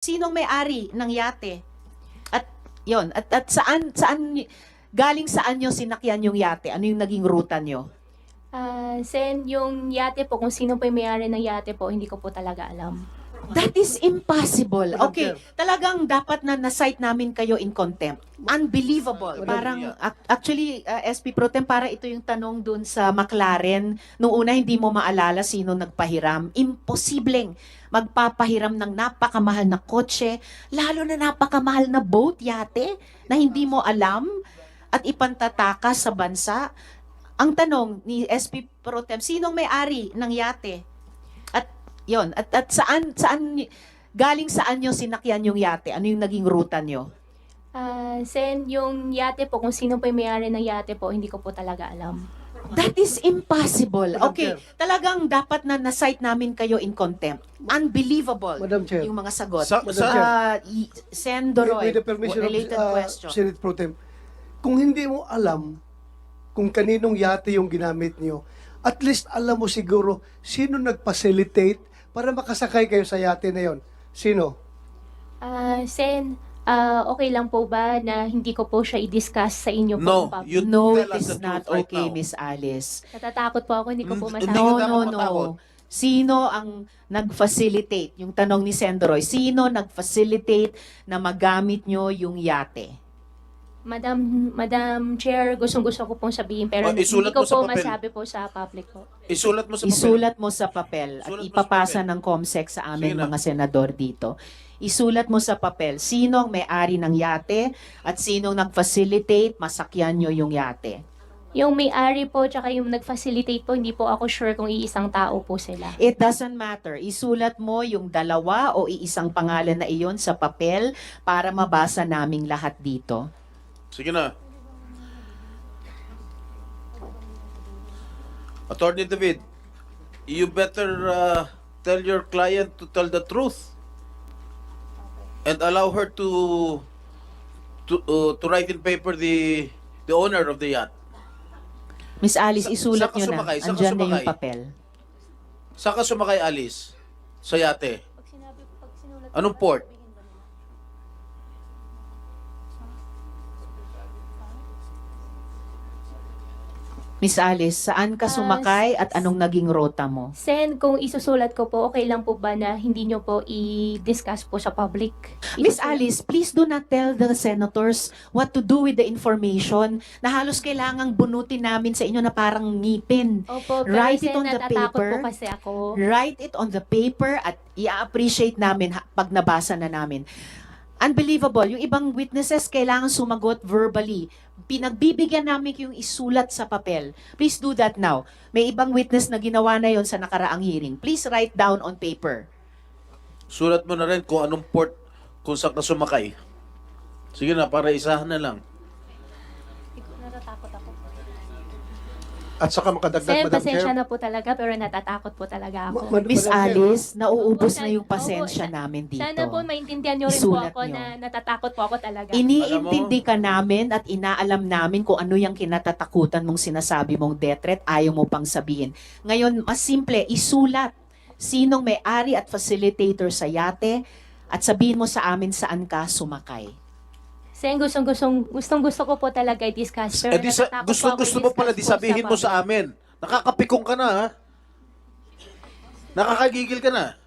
sinong may-ari ng yate? At yon, at saan galing saan nyo sinakyan yung yate? Ano yung naging ruta nyo? Sen, yung yate po, kung sino po yung may-ari ng yate po, hindi ko po talaga alam. That is impossible. Madam Okay, Chair. talagang dapat na na-cite namin kayo in contempt. Unbelievable. Madam- Parang, actually, SP Pro Tem, para ito yung tanong dun sa McLaren. Nung una, hindi mo maalala sino nagpahiram. Imposibleng magpapahiram ng napakamahal na kotse, lalo na napakamahal na boat, yate, na hindi mo alam at ipantatakas sa bansa. Ang tanong ni SP Pro Tem, sinong may-ari ng yate? At yon, at saan galing saan nyo sinakyan yung yate? Ano yung naging ruta nyo? Sen, yung yate po, kung sino po yung may-ari ng yate po, hindi ko po talaga alam. That is impossible. Madam Okay, Chair. talagang dapat na na-cite namin kayo in contempt. Unbelievable. Madam Chair. Yung mga sagot. Sa- Sen Doroy, With the permission related of question. Senate Pro Tem, kung hindi mo alam kung kaninong yate yung ginamit niyo, at least alam mo siguro sino nag-facilitate para makasakay kayo sa yate na yon. Sino? Sen, okay lang po ba na hindi ko po siya i-discuss sa inyo po? No, in public? you No, tell it us is the not truth right okay, now. Miss Alice. Natatakot po ako, hindi ko po Hindi masabi. No, kita no, matakot. no. Sino ang nag-facilitate? Yung tanong ni Sendroy, sino nag-facilitate na magamit nyo yung yate? Madam Chair, gustong-gusto ko pong sabihin, pero Oh, hindi isulat ko mo sa po papel. masabi po sa public po. Isulat mo sa papel. Isulat mo sa papel at Isulat mo sa ipapasa papel. ng COMSEC sa aming Sige na. mga senador dito. Isulat mo sa papel sino ang may-ari ng yate at sino ang nag-facilitate masakyan nyo yung yate. Yung may-ari po, tsaka yung nag-facilitate po, hindi po ako sure kung iisang tao po sila. It doesn't matter. Isulat mo yung dalawa o iisang pangalan na iyon sa papel para mabasa naming lahat dito. Sige na. Attorney David, you better tell your client to tell the truth and allow her to write in paper the owner of the yacht. Miss Alice, isulat Saan ka nyo na. sumakay? Saan ka Andyan na yung sumakay? papel. Saan ka sumakay, Alice? Sa yate? Anong port? Miss Alice, saan ka sumakay at anong naging rota mo? Sen, kung isusulat ko po, okay lang po ba na hindi nyo po i-discuss po sa public? Miss Alice, please do not tell the senators what to do with the information na halos kailangang bunutin namin sa inyo na parang ngipin. Opo, pero Write it Sen, on the natatakot paper. po kasi ako. Write it on the paper at i-appreciate namin pag nabasa na namin. Unbelievable. Yung ibang witnesses kailangan sumagot verbally. Pinagbibigyan namin yung isulat sa papel. Please do that now. May ibang witness na ginawa na yon sa nakaraang hearing. Please write down on paper. Sulat mo na rin kung anong port, kung saan ka sumakay. Sige na, para isahan na lang. Natatakot ako. At saka makadagdag, Sen, Madam pasensya Chair. na po talaga, pero natatakot po talaga ako. Miss Madam Chair. Alice, nauubos Opo, na yung opo, pasensya sa- namin dito. Sana po maintindihan nyo rin Isulat po ako nyo. na natatakot po ako talaga. Iniintindi ka namin at inaalam namin kung ano yung kinatatakutan mong sinasabi mong death threat, ayaw mo pang sabihin. Ngayon, mas simple, isulat sinong may-ari at facilitator sa yate at sabihin mo sa amin saan ka sumakay. Sen, gustong-gusto ko po talaga i-discuss. Pero Eh, natatakot po ako gusto mo pala, di i-discuss po sabihin mo sa public. amin. Nakakapikong ka na, ha? Nakakagigil ka na.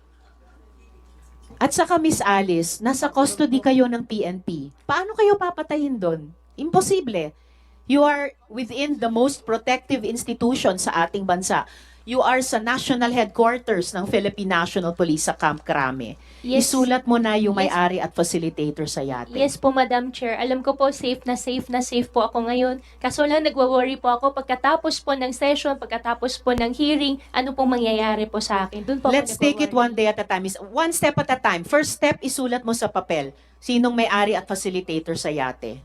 At saka Miss Alice, nasa custody kayo ng PNP. Paano kayo papatayin doon? Imposible. You are within the most protective institution sa ating bansa. You are sa national headquarters ng Philippine National Police sa Camp Crame. Yes. Isulat mo na yung Yes. may-ari at facilitator sa yate. Yes po, Madam Chair. Alam ko po, safe na safe po ako ngayon. Kaso lang, nagwa-worry po ako pagkatapos po ng session, pagkatapos po ng hearing, ano pong mangyayari po sa akin. Doon po ako Let's take it one nagwa-worry. day at a time. One step at a time. First step, isulat mo sa papel. Sinong may-ari at facilitator sa yate?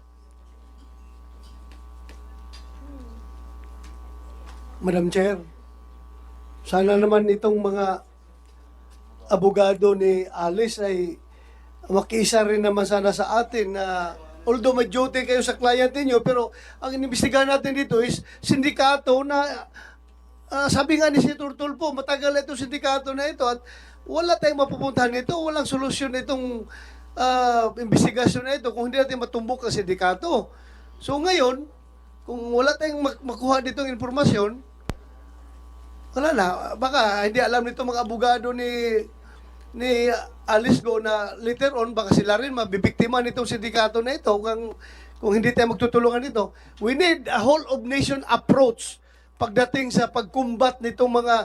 Madam Chair, sana naman itong mga abogado ni Alice ay makiisa rin naman sana sa atin na although may duty kayo sa client niyo, pero ang inimbestigahan natin dito is sindikato na sabi nga ni si Tulpo, matagal ito sindikato na ito at wala tayong mapupuntahan nito, walang solusyon itong investigasyon na ito kung hindi natin matumbok ang sindikato. So ngayon, kung wala tayong makuha ditong informasyon, wala na. Baka hindi alam nito mga abogado ni Alice Go na later on, baka sila rin mabibiktima nitong sindikato na ito kung hindi tayo magtutulungan nito. We need a whole of nation approach pagdating sa pagkumbat nitong mga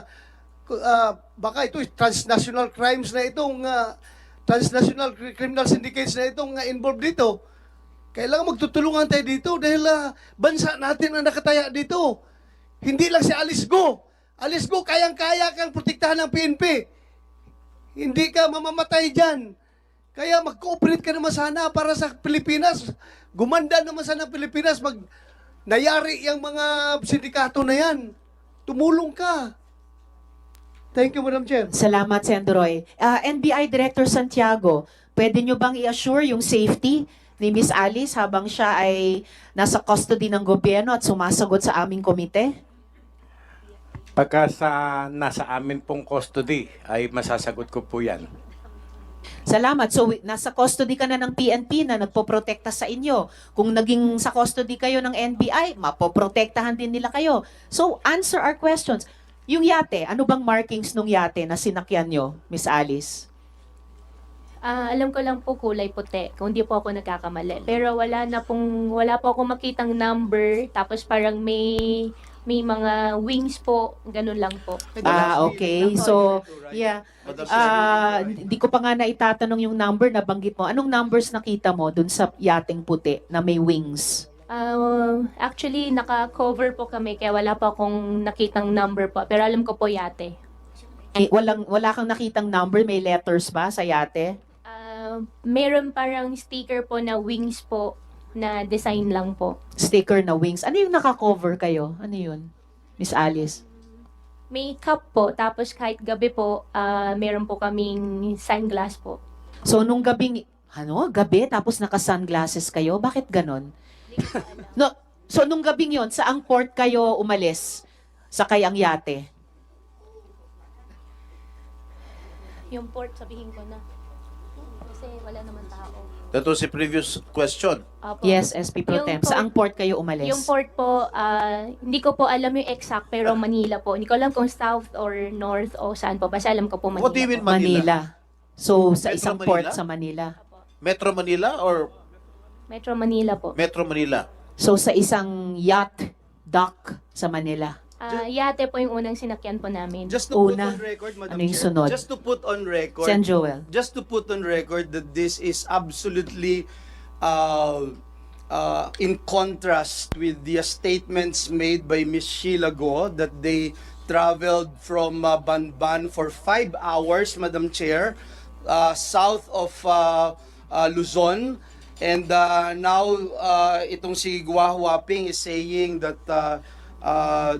baka ito transnational crimes na itong transnational criminal syndicates na itong involved dito. Kailangan magtutulungan tayo dito dahil bansa natin ang nakataya dito. Hindi lang si Alice Go. Alice Go, kayang-kaya kang protektahan ng PNP. Hindi ka mamamatay dyan. Kaya mag-cooperate ka naman sana para sa Pilipinas. Gumanda naman sana ang Pilipinas. Nayari yung mga sindikato na yan. Tumulong ka. Thank you, Madam Chair. Salamat, Sendroy. NBI Director Santiago, pwede nyo bang i-assure yung safety ni Miss Alice habang siya ay nasa custody ng gobyerno at sumasagot sa aming komite? Pagka nasa amin pong custody, ay masasagot ko po yan. Salamat. So, nasa custody ka na ng PNP na nagpoprotekta sa inyo. Kung naging sa custody kayo ng NBI, mapoprotektahan din nila kayo. So, answer our questions. Yung yate, ano bang markings nung yate na sinakyan nyo, Miss Alice? Alam ko lang po kulay puti, kung di po ako nagkakamali. Pero wala po akong makitang number, tapos parang may mga wings po, ganun lang po. Okay. So, yeah. Madam Chair, Hindi ko pa nga naitatanong yung number na banggit mo. Anong numbers nakita mo dun sa yating puti na may wings? Actually, naka-cover po kami, kaya wala po akong nakitang number po. Pero alam ko po yate. Wala kang nakitang number, may letters ba sa yate? Meron parang sticker po na wings po, na design lang po. Sticker na wings. Ano yung naka-cover kayo? Ano yun, Miss Alice? May cup po, tapos kahit gabi po, meron po kaming sunglass po. So, nung gabi, tapos naka-sunglasses kayo? Bakit ganon? No, so, nung gabing yon, saang port kayo umalis? Sakay ang yate? Yung port, sabihin ko na. Kasi wala naman tao. that was the previous question. Opo. Yes, SP Pro Yung Tem. port- Saang port kayo umalis? Yung port po, hindi ko po alam yung exact, pero Manila po. Hindi ko alam kung south or north o saan po. Basta alam ko po Manila. What do you mean po. Manila? So, sa Metro isang Manila? port sa Manila. Metro Manila or Metro Manila po. Metro Manila? So, sa isang yacht dock sa Manila. Yate po yung unang sinakyan po namin. Just to put Una. on record, Madam Ano yung Chair, sunod? just to put on record, Sen Joel. just to put on record that this is absolutely in contrast with the statements made by Ms. Sheila Go that they traveled from Banban for 5 hours, Madam Chair, south of Luzon. And now, itong si Gua Huaping is saying that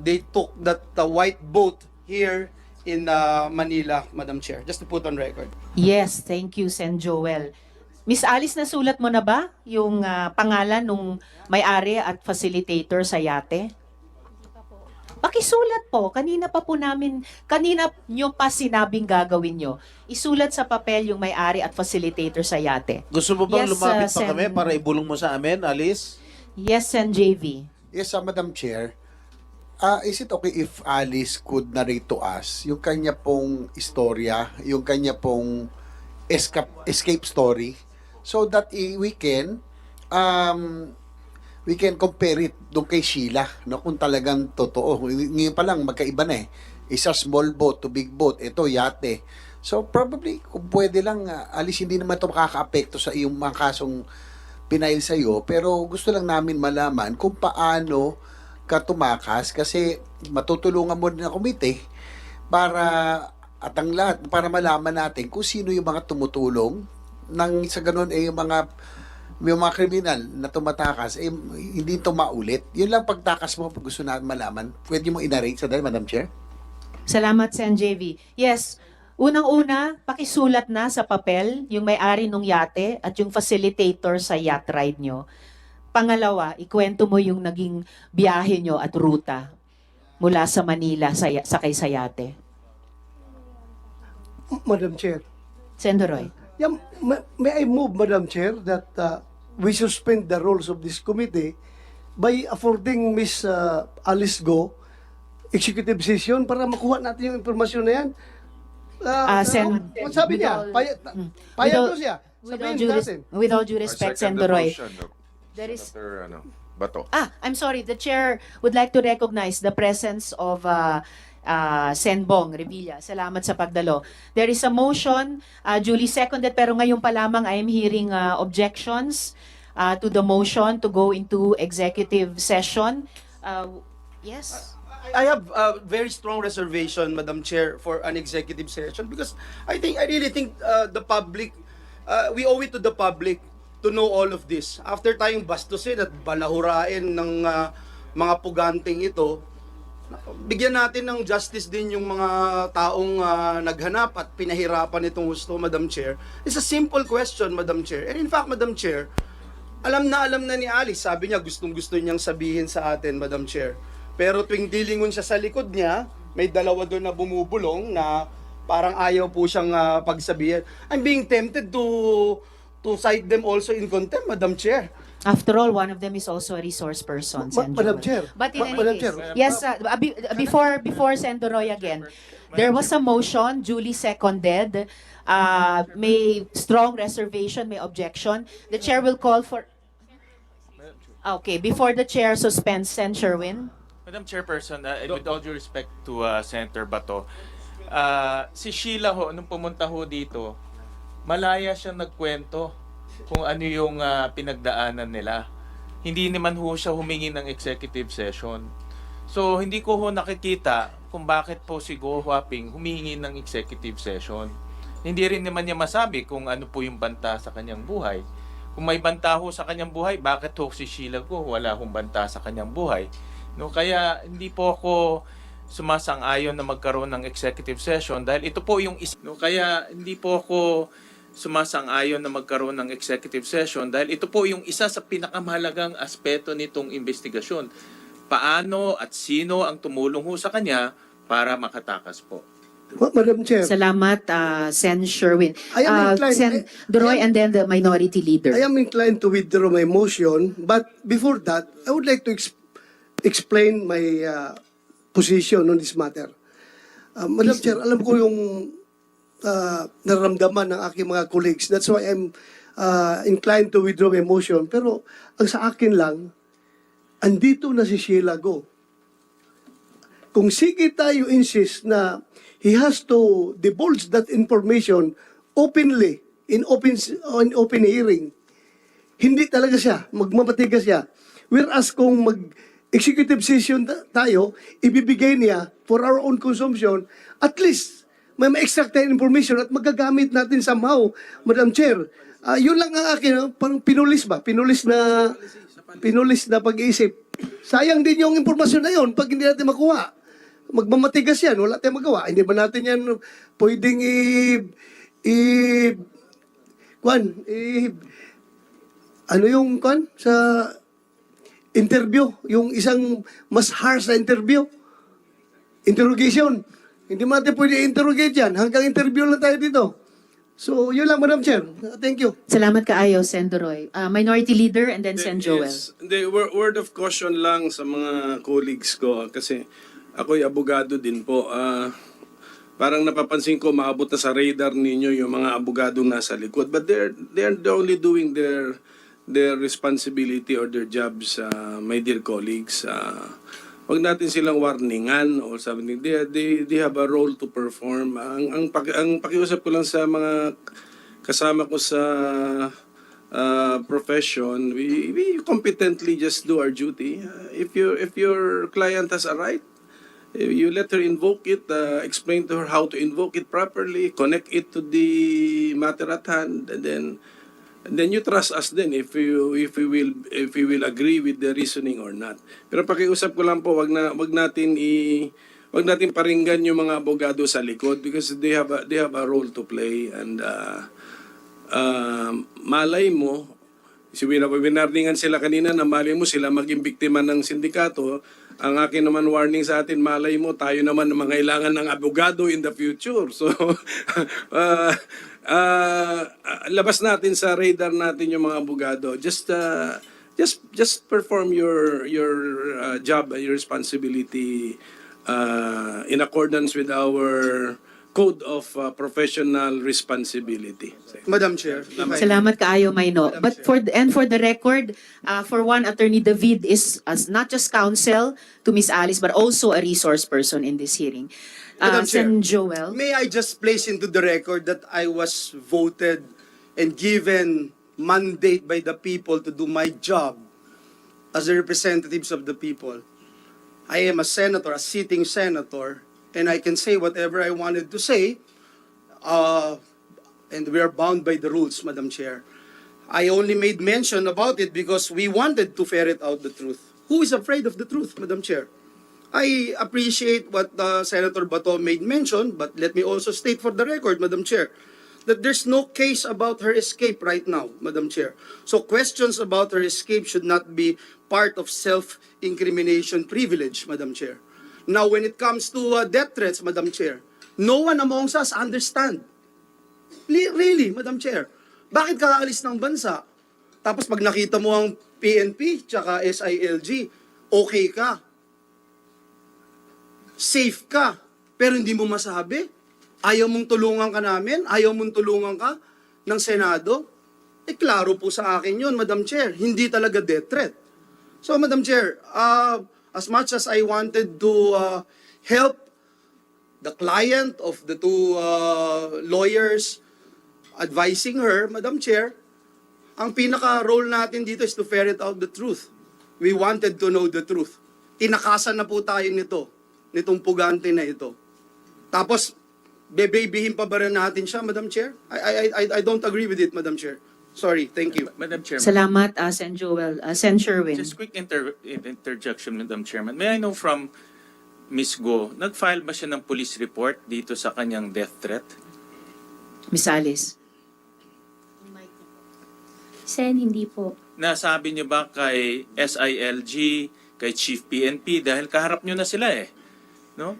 they took that white boat here in Manila, Madam Chair. Just to put on record. Yes, thank you, Sen Joel. Miss Alice, nasulat mo na ba yung pangalan nung may-ari at facilitator sa yate? Pakisulat po. Kanina nyo pa sinabing gagawin nyo. Isulat sa papel yung may-ari at facilitator sa yate. Gusto mo bang Yes, lumapit pa Sen- kami para ibulong mo sa amin, Alice? Yes, Sen JV. Yes, Madam Chair. Is it okay if Alice could narrate to us yung kanya pong istorya, yung kanya pong escape story, so that we can compare it doon kay Sheila, no, kung talagang totoo. Ngayon pa lang magkaiba na eh. Isa small boat to big boat, ito yate. So probably kung pwede lang, Alice, hindi naman ito makaka-apekto sa iyong mga kasong pinail sa iyo, pero gusto lang namin malaman kung paano ka tumakas, kasi matutulungan mo din ang komite para at ang lahat para malaman natin kung sino yung mga tumutulong nang sa ganun yung mga kriminal na tumatakas hindi ito maulit. Yun lang pagtakas mo, pag gusto natin malaman. Pwede mo inarrange sa dahil, Madam Chair? Salamat, Sen JV. Yes, unang-una, pakisulat na sa papel yung may-ari ng yate at yung facilitator sa yacht ride nyo. Pangalawa, ikwento mo yung naging biyahe nyo at ruta mula sa Manila sakay sa yate. Madam Chair. Sendo Roy. Yeah, may I move, Madam Chair, that we suspend the rules of this committee by affording Miss Alice Go executive session para makuha natin yung informasyon na yan. Sabi niya, payag daw siya. Sabihin natin. With all due respect, Sendo Roy, there is Senator, Bato. I'm sorry. The chair would like to recognize the presence of Senbong Revilla. Salamat sa pagdalo. There is a motion, duly seconded, pero ngayon pa lamang I am hearing objections to the motion to go into executive session. Yes? I have a very strong reservation, Madam Chair, for an executive session because I really think the public, we owe it to the public to know all of this. After tayong bastusin at balahurain ng mga puganting ito, bigyan natin ng justice din yung mga taong naghanap at pinahirapan itong gusto, Madam Chair. It's a simple question, Madam Chair. And in fact, Madam Chair, alam na ni Alice, sabi niya gustong-gusto niyang sabihin sa atin, Madam Chair. Pero tuwing dilingon siya sa likod niya, may dalawa doon na bumubulong na parang ayaw po siyang pagsabihin. I'm being tempted to cite them also in contempt, Madam Chair. After all, one of them is also a resource person, Sen. Madam Joel. Chair. But in any Madam case, Chair. yes, before Sendo Roy again, there was a motion, duly seconded, may strong reservation, may objection. The chair will call for... Okay, before the chair suspends, Sen. Sherwin. Madam Chairperson, with all due respect to Senator Bato, si Sheila ho, nung pumunta ho dito, malaya siya nagkwento kung ano yung pinagdaanan nila. Hindi naman ho siya humingi ng executive session. So, hindi ko ho nakikita kung bakit po si Go Huaping humingi ng executive session. Hindi rin naman niya masabi kung ano po yung banta sa kanyang buhay. Kung may banta ho sa kanyang buhay, bakit ho si Sheila Go wala hong banta sa kanyang buhay? No, kaya hindi po ako sumasang-ayon na magkaroon ng executive session dahil ito po yung isa. No, kaya hindi po ako sumasang-ayon na magkaroon ng executive session dahil ito po yung isa sa pinakamahalagang aspeto nitong investigasyon. Paano at sino ang tumulong ho sa kanya para makatakas po. Madam Chair. Salamat, Sen. Sherwin. I am inclined- Sen. Duroy and then the minority leader. I am inclined to withdraw my motion, but before that, I would like to explain my position on this matter. Madam Chair, alam ko yung nararamdaman ng aking mga colleagues. That's why I'm inclined to withdraw my motion. Pero ang sa akin lang, andito na si Sheila Go. Kung sige tayo insist na he has to divulge that information openly, in open hearing, hindi talaga siya, magmamatigas siya. Whereas kung executive session tayo, ibibigay niya for our own consumption, at least may ma-extract tayong information at magagamit natin somehow, Madam Chair. Yun lang ang akin, parang pinulis ba? Pinulis na pag-iisip. Sayang din yung informasyon na yun pag hindi natin makuha. Magmamatigas yan, wala tayong magawa. Hindi ba natin yan pwedeng ano yung sa interview, yung isang mas harsh na interview, interrogation. Hindi mo natin pwede interrogate yan. Hanggang interview lang tayo dito. So, yun lang, Madam Chair. Thank you. Salamat kaayo, Sen. Duroy. Minority leader and then Sen. Joel. Yes. The word of caution lang sa mga colleagues ko kasi ako'y abogado din po. Parang napapansin ko maabot na sa radar ninyo yung mga abogadong nasa likod. But they're only doing their responsibility or their jobs, my dear colleagues. Wag natin silang warningan or something. They have a role to perform. Ang pakiusap ko lang sa mga kasama ko sa profession, we competently just do our duty. If your client has a right, you let her invoke it, explain to her how to invoke it properly, connect it to the matter at hand, and then you trust us then if we will agree with the reasoning or not. Pero pakiusap ko lang po, wag natin paringgan yung mga abogado sa likod because they have a role to play and malay mo winarningan sila kanina na malay mo sila maging biktima ng sindikato. Ang akin naman warning sa atin, malay mo tayo naman mangailangan ng abogado in the future. So, labas natin sa radar natin yung mga abogado. Just perform your job and your responsibility in accordance with our code of professional responsibility. Madam Chair, if I- Salamat kaayo, Mayno. But for the record, for one, Attorney David is as not just counsel to Miss Alice, but also a resource person in this hearing. Madam Chair, Sen. Joel. may I just place into the record that I was voted and given mandate by the people to do my job as the representatives of the people. I am a senator, a sitting senator, and I can say whatever I wanted to say, and we are bound by the rules, Madam Chair. I only made mention about it because we wanted to ferret out the truth. Who is afraid of the truth, Madam Chair? I appreciate what Senator Bato made mention, but let me also state for the record, Madam Chair, that there's no case about her escape right now, Madam Chair. So questions about her escape should not be part of self-incrimination privilege, Madam Chair. Now, when it comes to death threats, Madam Chair, no one amongst us understand. Really, Madam Chair. Bakit ka aalis ng bansa? Tapos pag nakita mo ang PNP tsaka SILG, okay ka. Safe ka. Pero hindi mo masabi. Ayaw mong tulungan ka namin? Ayaw mong tulungan ka ng Senado? Klaro po sa akin yun, Madam Chair. Hindi talaga death threat. So, Madam Chair, as much as I wanted to help the client of the two lawyers advising her, Madam Chair, ang pinaka-role natin dito is to ferret out the truth. We wanted to know the truth. Tinakasan na po tayo nitong pugante na ito. Tapos, bebebihin pa ba rin natin siya, Madam Chair? I don't agree with it, Madam Chair. Sorry, thank you. Madam Chairman. Salamat, Sen. Joel. Sen. Sherwin. Just quick interjection, Madam Chairman. May I know from Ms. Go, nag-file ba siya ng police report dito sa kanyang death threat? Miss Alice. Sen, hindi po. Nasabi niyo ba kay SILG, kay Chief PNP, dahil kaharap niyo na sila eh. No?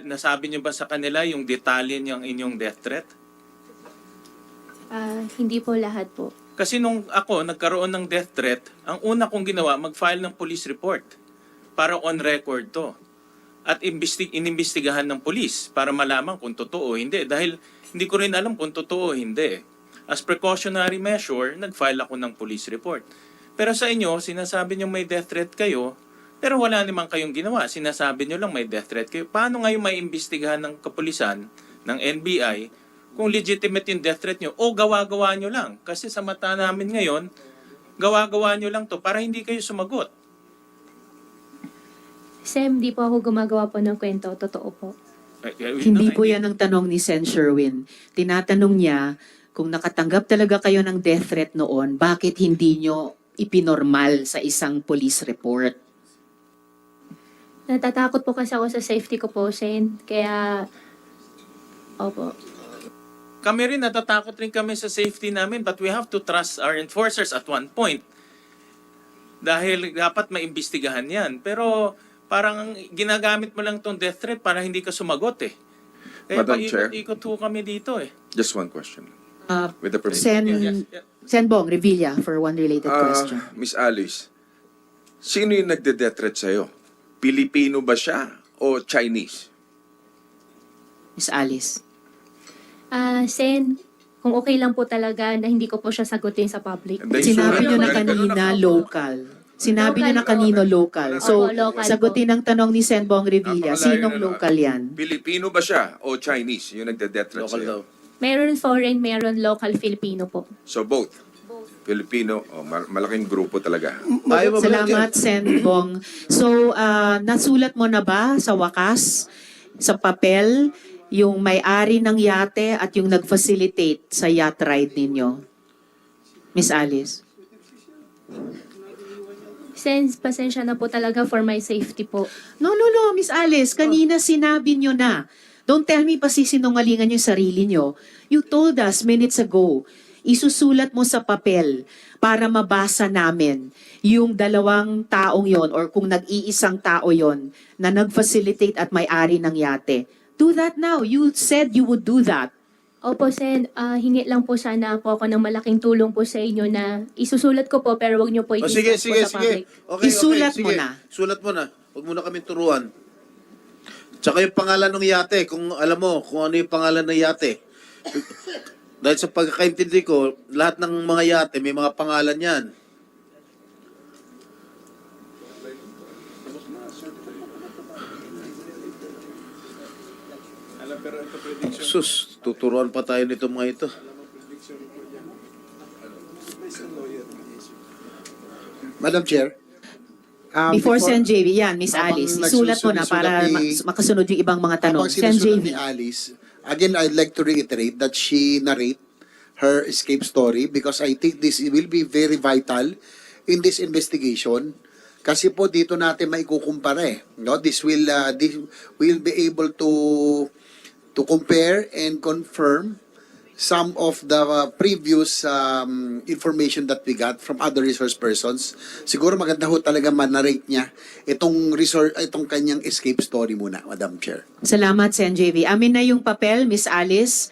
Nasabi niyo ba sa kanila yung detalye niyang inyong death threat? Hindi po lahat po. Kasi nung ako nagkaroon ng death threat, ang una kong ginawa, mag-file ng police report para on record to. At inimbestigahan ng police para malaman kung totoo o hindi. Dahil hindi ko rin alam kung totoo o hindi. As precautionary measure, nag-file ako ng police report. Pero sa inyo, sinasabi nyo may death threat kayo, pero wala naman kayong ginawa. Sinasabi nyo lang may death threat kayo. Paano ngayon may imbestigahan ng kapulisan, ng NBI, kung legitimate yung death threat nyo o gawa-gawa nyo lang? Kasi sa mata namin ngayon, gawa-gawa nyo lang to para hindi kayo sumagot. Sem, di po ako gumagawa po ng kwento. Totoo po. Hindi po yan ang tanong ni Sen. Sherwin. Tinatanong niya, kung nakatanggap talaga kayo ng death threat noon, bakit hindi nyo ipinormal sa isang police report? Natatakot po kasi ako sa safety ko po, Sen. Kaya, opo. Kami rin, natatakot rin kami sa safety namin, but we have to trust our enforcers at one point. Dahil dapat maimbestigahan yan. Pero parang ginagamit mo lang tong death threat para hindi ka sumagot eh. Kaya Madam Chair. ikot ho kami dito eh. Just one question. With the permission. Sen. Yes, yes. Sen. Bong Revilla for one related question. Miss Alice, sino yung nagde-death threat sa'yo? Pilipino ba siya o Chinese? Miss Alice. Sen, kung okay lang po talaga na hindi ko po siya sagutin sa public. Then, Sinabi so, nyo na ganun kanina ako. local. Sinabi nyo na kanino local. So, Opo, local sagutin ang tanong ni Sen. Bong Revilla, Napakalayo sinong na, no? local yan? Pilipino ba siya o Chinese yung nagde-death threat Local sa'yo? daw. Meron foreign, meron local Filipino po. So both? Filipino, malaking grupo talaga. Ayaw mo ba- Salamat, Sen. Bong. So, nasulat mo na ba sa wakas, sa papel, yung may-ari ng yate at yung nag-facilitate sa yacht ride ninyo? Miss Alice. Sen, pasensya na po talaga for my safety po. No, Miss Alice. Kanina sinabi nyo na. Don't tell me pa sisinungalingan yung sarili nyo. You told us minutes ago, isusulat mo sa papel para mabasa namin yung dalawang taong yon or kung nag-iisang tao yon na nag-facilitate at may-ari ng yate. Do that now. You said you would do that. Opo, Sen, hingi lang po sana po ako ng malaking tulong po sa inyo na isusulat ko po pero wag niyo po O sige, i-discuss sige, po sa sige. public. Okay, Isulat okay, mo sige. na. Sulat mo na. Huwag mo na kami turuan. Tsaka yung pangalan ng yate, kung alam mo kung ano yung pangalan ng yate. Dahil sa pagkakaintindi ko, lahat ng mga yate may mga pangalan yan. Sus, tuturuan pa tayo nito mga ito. Madam Chair, Before Sen. JV, yan, Miss habang Alice, isulat mo na para makasunod yung ibang mga tanong. habang Sen. sinusunod JV. ni Alice, again, I'd like to reiterate that she narrate her escape story because I think this will be very vital in this investigation. Kasi po dito natin maikukumpara eh. No? This will be able to compare and confirm some of the previous information that we got from other resource persons. Siguro maganda ho talaga manarate niya itong kanyang escape story muna, Madam Chair. Salamat, Sen. JV. Amin na yung papel, Miss Alice.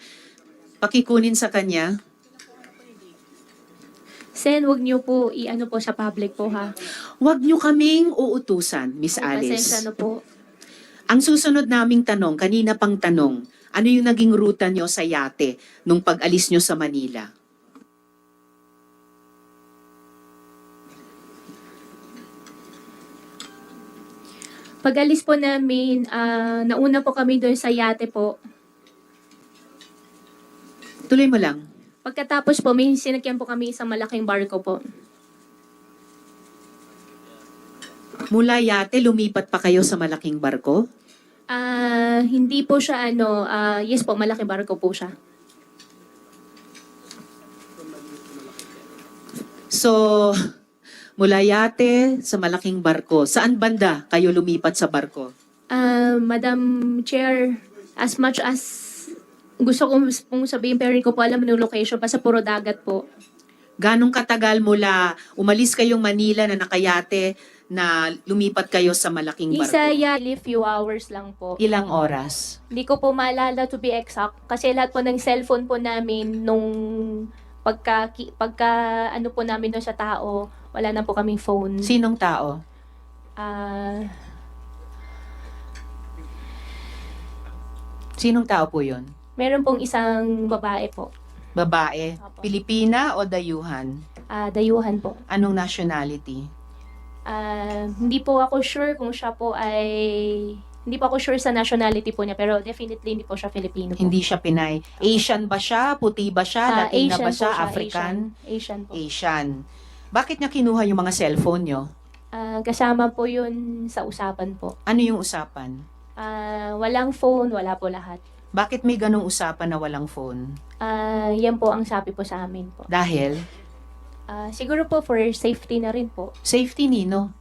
Pakikunin sa kanya. Sen, wag niyo po i-ano po sa public po ha. Huwag niyo kaming uutusan, Miss Pasensya Alice. na po. Ang susunod naming tanong, kanina pang tanong, ano yung naging ruta niyo sa yate nung pag-alis niyo sa Manila? Pag-alis po namin, nauna po kami doon sa yate po. Tuloy mo lang. Pagkatapos po, may sinakyan po kami isang malaking barko po. Mula yate, lumipat pa kayo sa malaking barko? Hindi po siya yes po, malaking barko po siya. So, mula yate sa malaking barko. Saan banda kayo lumipat sa barko? Madam Chair, as much as gusto ko pong sabihin pero hindi ko po alam yung location pa sa puro dagat po. Ganong katagal mula umalis kayong Manila na nakayate na lumipat kayo sa malaking barko? Isa yali few hours lang po. Ilang oras? Hindi ko po maalala to be exact kasi lahat po ng cellphone po namin nung pagka ano po namin doon sa tao, wala na po kaming phone. Sinong tao? Sinong tao po yun? Meron pong isang babae po. Babae? Apo. Pilipina o dayuhan? Dayuhan po. Anong nationality? Hindi po ako sure kung siya po ay... Hindi po ako sure sa nationality po niya, pero definitely hindi po siya Filipino po. Hindi siya Pinay. Asian ba siya? Puti ba siya? Latina Asian ba po siya? siya, African? Asian po. Asian. Bakit niya kinuha yung mga cellphone niyo? Kasama po yun sa usapan po. Ano yung usapan? Walang phone, wala po lahat. Bakit may ganong usapan na walang phone? Yan po ang sabi po sa amin po. Dahil? Siguro po for safety na rin po. Safety nino.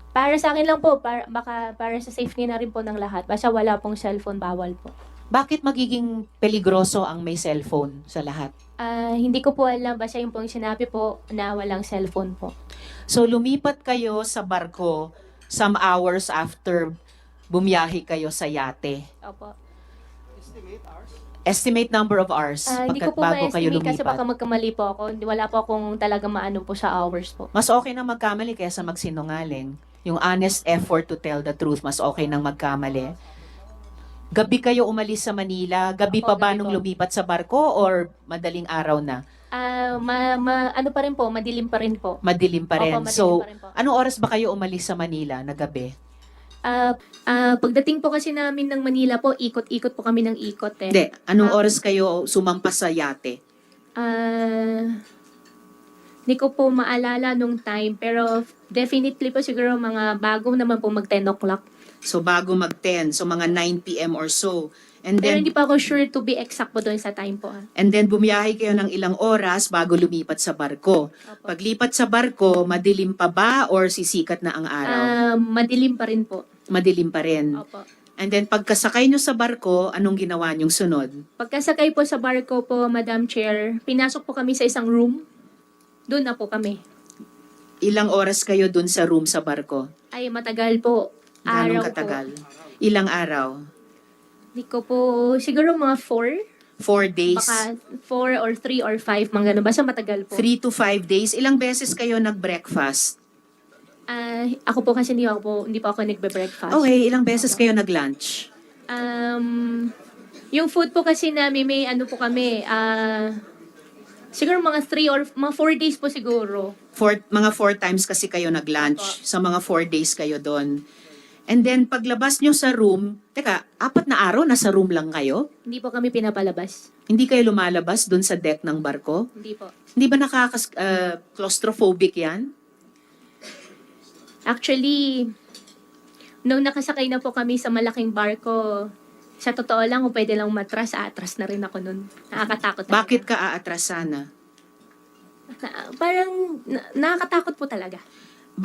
Para sa akin lang po, baka para sa safety na rin po ng lahat. Basta wala pong cellphone, bawal po. Bakit magiging peligroso ang may cellphone sa lahat? Hindi ko po alam, basta yung pong sinabi po na walang cellphone po. So lumipat kayo sa barko some hours after bumiyahe kayo sa yate. Opo. Estimate number of hours Hindi ko po bago kayo ma-estimate kasi baka lumipat. magkamali po ako. Wala po akong talaga maano po sa hours po. Mas okay na magkamali kaysa magsinungaling. Yung honest effort to tell the truth, mas okay nang magkamali. Gabi kayo umalis sa Manila? Gabi Opo, pa ba gabi nung po. lumipat sa barko or madaling araw na? Ano pa rin po, madilim pa rin po. Madilim pa rin. Opo, madilim So, pa rin po. anong oras ba kayo umalis sa Manila na gabi? Pagdating po kasi namin ng Manila po, ikot-ikot po kami ng ikot eh. Hindi. Anong oras kayo sumampas sa yate? Hindi ko po maalala nung time, pero definitely po siguro mga bago naman po mag 10 o'clock. So, bago mag-10. So, mga 9 p.m. or so. And Pero then, hindi pa ako sure to be exact po doon sa time po. and then bumiyahe kayo ng ilang oras bago lumipat sa barko. Paglipat sa barko, madilim pa ba or sisikat na ang araw? Madilim pa rin po. Madilim pa rin. Opo. And then pagkasakay nyo sa barko, anong ginawa nyong sunod? Pagkasakay po sa barko po, Madam Chair, pinasok po kami sa isang room. Doon na po kami. Ilang oras kayo dun sa room sa barko? Ay, matagal po. Ganong Araw katagal? po. Ilang araw? Hindi ko po, siguro mga 4. 4 days? Baka 4 or 3 or 5, mga ganun. Basta matagal po. 3 to 5 days? Ilang beses kayo nag-breakfast? Ako po kasi hindi po ako nagbe-breakfast. Okay, ilang beses kayo nag-lunch? Yung food po kasi namin, may ano po kami, siguro mga 3 or mga 4 days po siguro. Mga 4 times kasi kayo nag-lunch. Sa mga 4 days kayo doon. And then, paglabas nyo sa room, teka, 4 na araw, nasa room lang kayo? Hindi po kami pinapalabas. Hindi kayo lumalabas doon sa deck ng barko? Hindi po. Hindi ba claustrophobic yan? Actually, nung nakasakay na po kami sa malaking barko, sa totoo lang, kung pwede lang atras na rin ako nun. Nakakatakot. Bakit ka aatras sana? Parang nakakatakot po talaga.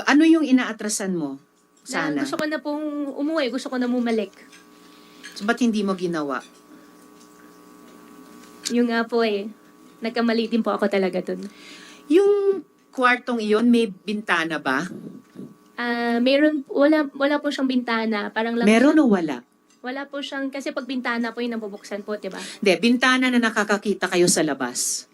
Ano yung inaatrasan mo? Na Sana. gusto ko na pong umuwi, gusto ko na bumalik. So, ba't hindi mo ginawa? Yung nga po nagkamali din po ako talaga dun. Yung kwartong iyon, may bintana ba? Wala po siyang bintana. Parang lang Meron o wala? Wala po siyang, kasi pag bintana po yung nabubuksan po, diba? Hindi, bintana na nakakakita kayo sa labas.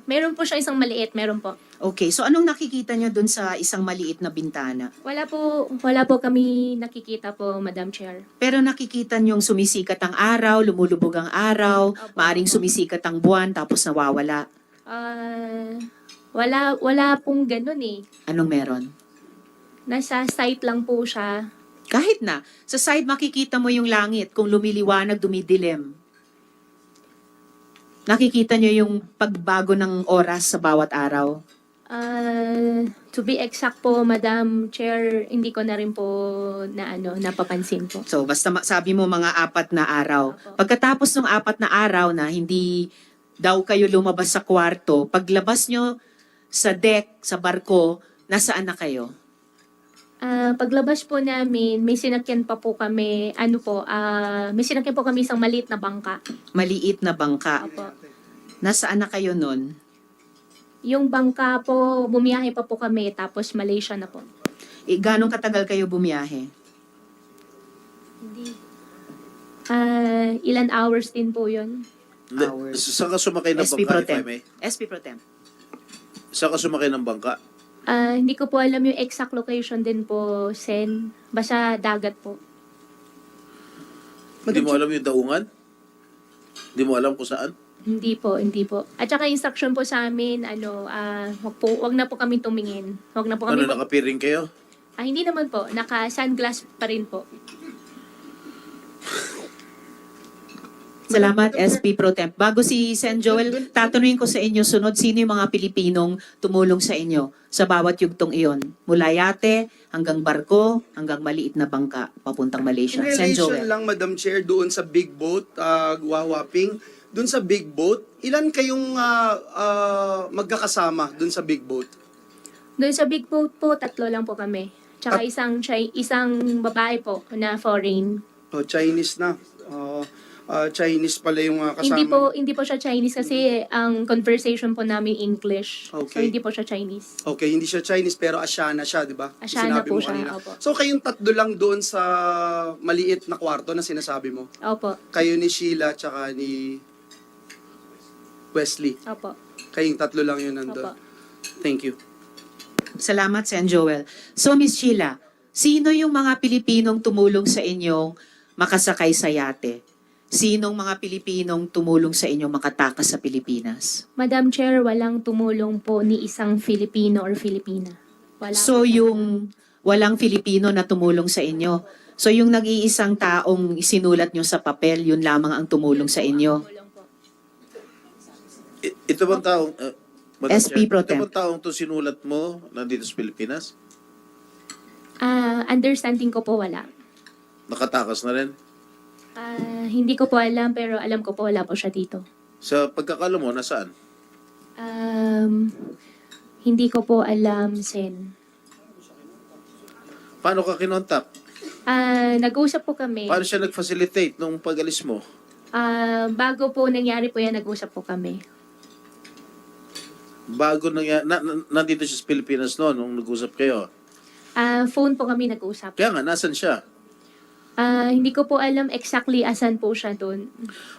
Meron po siyang isang maliit, meron po. Okay, so anong nakikita nyo dun sa isang maliit na bintana? Wala po kami nakikita po, Madam Chair. Pero nakikita nyong sumisikat ang araw, lumulubog ang araw, maaring sumisikat ang buwan, tapos nawawala. Wala pong ganun eh. Anong meron? Nasa site lang po siya. Kahit na, sa side makikita mo yung langit, kung lumiliwanag, dumidilim. Nakikita nyo yung pagbago ng oras sa bawat araw. To be exact po, Madam Chair, hindi ko na rin po napapansin po. So, basta sabi mo mga 4 na araw. Pagkatapos ng 4 na araw na hindi daw kayo lumabas sa kwarto, paglabas nyo sa deck, sa barko, nasaan na kayo? Paglabas po namin, may sinakyan pa po kami, may sinakyan po kami isang maliit na bangka. Maliit na bangka. Opo. Nasaan na kayo nun? Yung bangka po, bumiyahe pa po kami, tapos Malaysia na po. Ganong katagal kayo bumiyahe? Ilan hours din po yun. Hours. Saan ka sumakay ng SP bangka, Pro if I Tem. may? SP Pro Tem. Saan ka sumakay ng bangka? Hindi ko po alam yung exact location din po, Sen. Basta dagat po. Hindi mo alam yung daungan? Hindi mo alam kung saan? Hindi po. At saka instruction po sa amin, wag na po kami tumingin. Wag na po kami. Nakapiring kayo? Hindi naman po. Naka-sunglass pa rin po. Salamat, SP Pro Temp. Bago si Sen Joel, tatanungin ko sa inyo sunod, sino yung mga Pilipinong tumulong sa inyo sa bawat yugtong iyon? Mula yate, hanggang barko, hanggang maliit na bangka, papuntang Malaysia. In Sen relation Joel. lang, Madam Chair, doon sa big boat, Wawaping, doon sa big boat, ilan kayong magkakasama doon sa big boat? Doon sa big boat po, 3 lang po kami. Tsaka isang babae po na foreign. Chinese na. Chinese pala yung kasama. Hindi po siya Chinese kasi ang conversation po namin English. So Okay. hindi po siya Chinese. Okay, hindi siya Chinese pero Asiana siya, di ba? Asiana Sinabi po mo siya, kanina. opo. So kayong 3 lang doon sa maliit na kwarto na sinasabi mo? Opo. Kayo ni Sheila tsaka ni Wesley. Opo. Kayong 3 lang yun nandun. Opo. Thank you. Salamat, Sen Joel. So, Miss Sheila, sino yung mga Pilipinong tumulong sa inyong makasakay sa yate? Sinong mga Pilipinong tumulong sa inyong makatakas sa Pilipinas? Madam Chair, walang tumulong po ni isang Filipino or Filipina. Wala So, po. yung walang Filipino na tumulong sa inyo. So, yung nag-iisang taong isinulat nyo sa papel, yun lamang ang tumulong sa inyo. Tumulong po. Ito bang taong... Madam SP Chair, Pro ito Tem. bang taong to sinulat mo nandito sa Pilipinas? Understanding ko po wala. Nakatakas na rin? Hindi ko po alam pero alam ko po wala po siya dito. Sa pagkakala mo, nasaan? Hindi ko po alam, Sen. Paano ka kinontak? Nag-usap po kami. Paano siya nag-facilitate nung pag-alis mo? Bago po nangyari po yan, nag-usap po kami. Bago nandito siya sa Pilipinas noon nung nag-usap kayo. Phone po kami nag-usap. Kaya nga, nasan siya? Hindi ko po alam exactly asan po siya doon.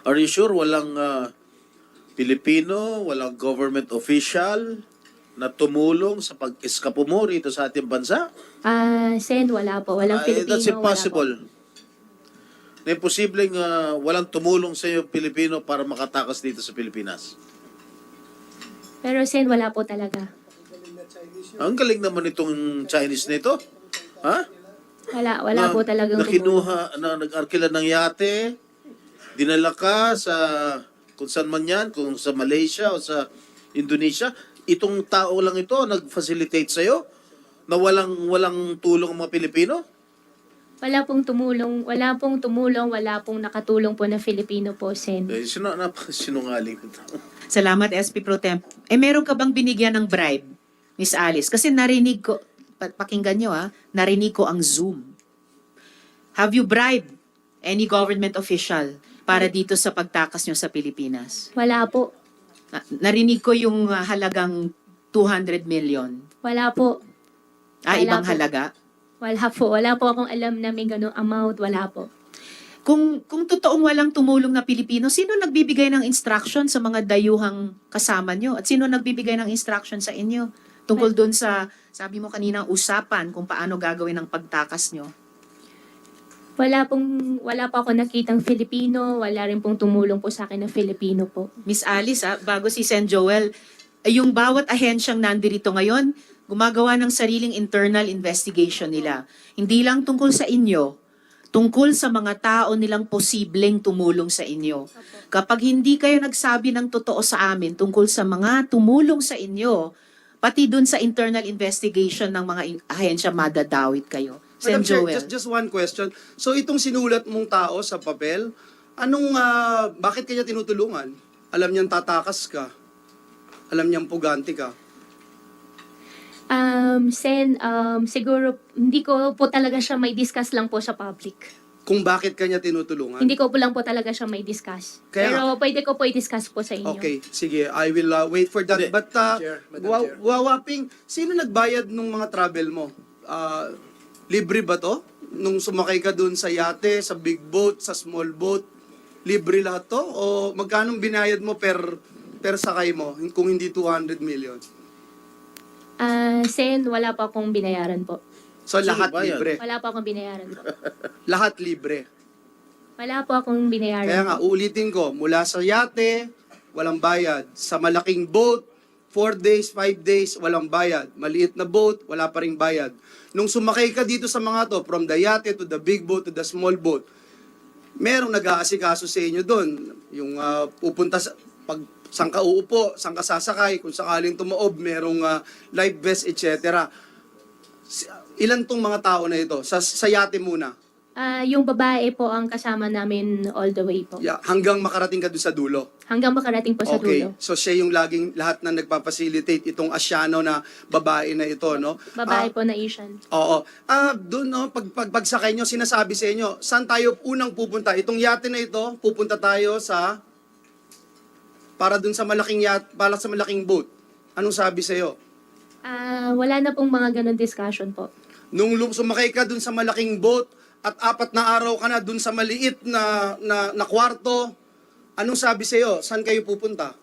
Are you sure walang Pilipino, walang government official na tumulong sa pag-eskapo mo rito sa ating bansa? Sen, wala po. Walang Pilipino. That's impossible. Na imposibleng walang tumulong sa iyo Pilipino para makatakas dito sa Pilipinas. Wala po. Pero Sen, wala po talaga. Ang galing naman itong Chinese nito. Ha? Wala po talagang Nakinuha, nag-arkila ng yate, dinala ka sa kung saan man yan, kung sa Malaysia o sa Indonesia. Itong tao lang ito nag-facilitate sa'yo na walang tulong ang mga Pilipino? Wala pong tumulong, wala pong nakatulong po na Filipino po, Sen. Sinungaling ito. Salamat, SP Pro Temp. Meron ka bang binigyan ng bribe, Miss Alice? Kasi narinig ko, pakinggan nyo narinig ko ang Zoom. Have you bribed any government official para dito sa pagtakas nyo sa Pilipinas? Wala po. Narinig ko yung halagang 200 million. Wala po. Wala Ibang po. halaga? Wala po. Wala po akong alam na may ganung amount. Wala po. Kung totoong walang tumulong na Pilipino, sino nagbibigay ng instruction sa mga dayuhang kasama nyo? At sino nagbibigay ng instruction sa inyo? Tungkol dun sa, sabi mo kanina, usapan kung paano gagawin ang pagtakas nyo. Wala po ako nakitang Filipino. Wala rin pong tumulong po sa akin na Filipino po. Miss Alice, bago si Sen Joel, yung bawat ahensyang nandirito ngayon, gumagawa ng sariling internal investigation nila. Hindi lang tungkol sa inyo, tungkol sa mga tao nilang posibleng tumulong sa inyo. Kapag hindi kayo nagsabi ng totoo sa amin tungkol sa mga tumulong sa inyo, pati dun sa internal investigation ng mga ahensya, madadawit kayo. Sen Madam Chair, Joel. just one question. So itong sinulat mong tao sa papel, bakit kanya tinutulungan? Alam niyang tatakas ka. Alam niyang puganti ka. Sen, siguro hindi ko po talaga siya may discuss lang po sa public. Kung bakit kanya tinutulungan? Hindi ko po lang po talaga siya may discuss. Kaya Pero pwede ko po i-discuss po sa inyo. Okay, sige. I will wait for that. Hindi. But, Madam Chair. Wawaping, sino nagbayad nung mga travel mo? Libre ba to? Nung sumakay ka dun sa yate, sa big boat, sa small boat, libre lahat to? O magkano binayad mo per sakay mo kung hindi 200 million? Sen, wala pa akong binayaran po. So Sino lahat bayad? libre. Wala pa akong binayaran po. Lahat libre. Wala po akong binayaran Kaya po. nga, uulitin ko, mula sa yate, walang bayad. Sa malaking boat, 4 days, 5 days, walang bayad. Maliit na boat, wala pa ring bayad. Nung sumakay ka dito sa mga to, from the yate to the big boat to the small boat, merong nag-aasikaso sa inyo doon. Yung pupunta sa, saan ka uupo, saan ka sasakay, kung sakaling tumaob, merong life vest, etc. Ilan tong mga tao na ito? Sa yate muna. Yung babae po ang kasama namin all the way po. Yeah, hanggang makarating ka doon sa dulo. Hanggang makarating po sa Okay, dulo. so siya yung lahat na nagpa-facilitate itong Asyano na babae na ito, no? Babae po na Asian. Oo. Doon, no, pagsakay nyo, sinasabi sa inyo, saan tayo unang pupunta? Itong yate na ito, pupunta tayo para doon sa malaking para sa malaking boat. Anong sabi sa iyo? Wala na pong mga ganun discussion po. Nung sumakay ka doon sa malaking boat at 4 na araw ka na doon sa maliit na kwarto, anong sabi sa iyo? Saan kayo pupunta?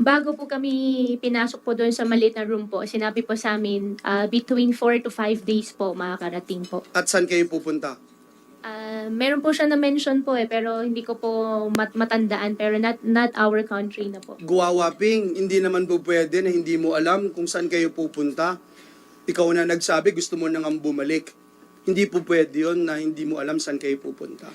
Bago po kami pinasok po doon sa maliit na room po, sinabi po sa amin, between 4 to 5 days po makakarating po. At saan kayo pupunta? Meron po siya na-mention po pero hindi ko po matandaan, pero not our country na po. Guwawaping, hindi naman po pwede na hindi mo alam kung saan kayo pupunta. Ikaw na nagsabi, gusto mo nang bumalik. Hindi po pwede yun na hindi mo alam saan kayo pupunta.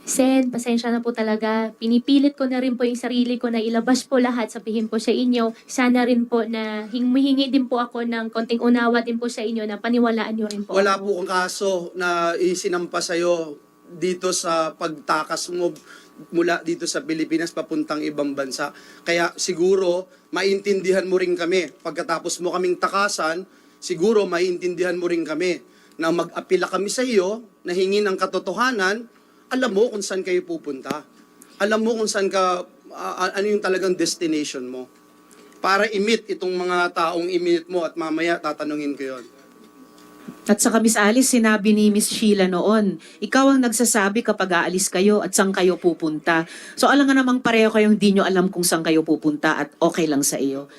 Sen, pasensya na po talaga. Pinipilit ko na rin po yung sarili ko na ilabas po lahat, sabihin po sa inyo. Sana rin po na humihingi din po ako ng konting unawa din po sa inyo na paniwalaan nyo rin po. Wala ako. po kang kaso na isinampa sa'yo dito sa pagtakas mo mula dito sa Pilipinas papuntang ibang bansa. Kaya siguro maintindihan mo rin kami. Pagkatapos mo kaming takasan, siguro maintindihan mo rin kami na mag-apila kami sa iyo, na hingi ng katotohanan, alam mo kung saan kayo pupunta. Alam mo kung saan ka, ano yung talagang destination mo. Para i-meet itong mga taong i-meet mo at mamaya tatanungin ko yun. At saka Miss Alice, sinabi ni Miss Sheila noon, ikaw ang nagsasabi kapag aalis kayo at saan kayo pupunta. So alam nga namang pareho kayong di nyo alam kung saan kayo pupunta at okay lang sa iyo.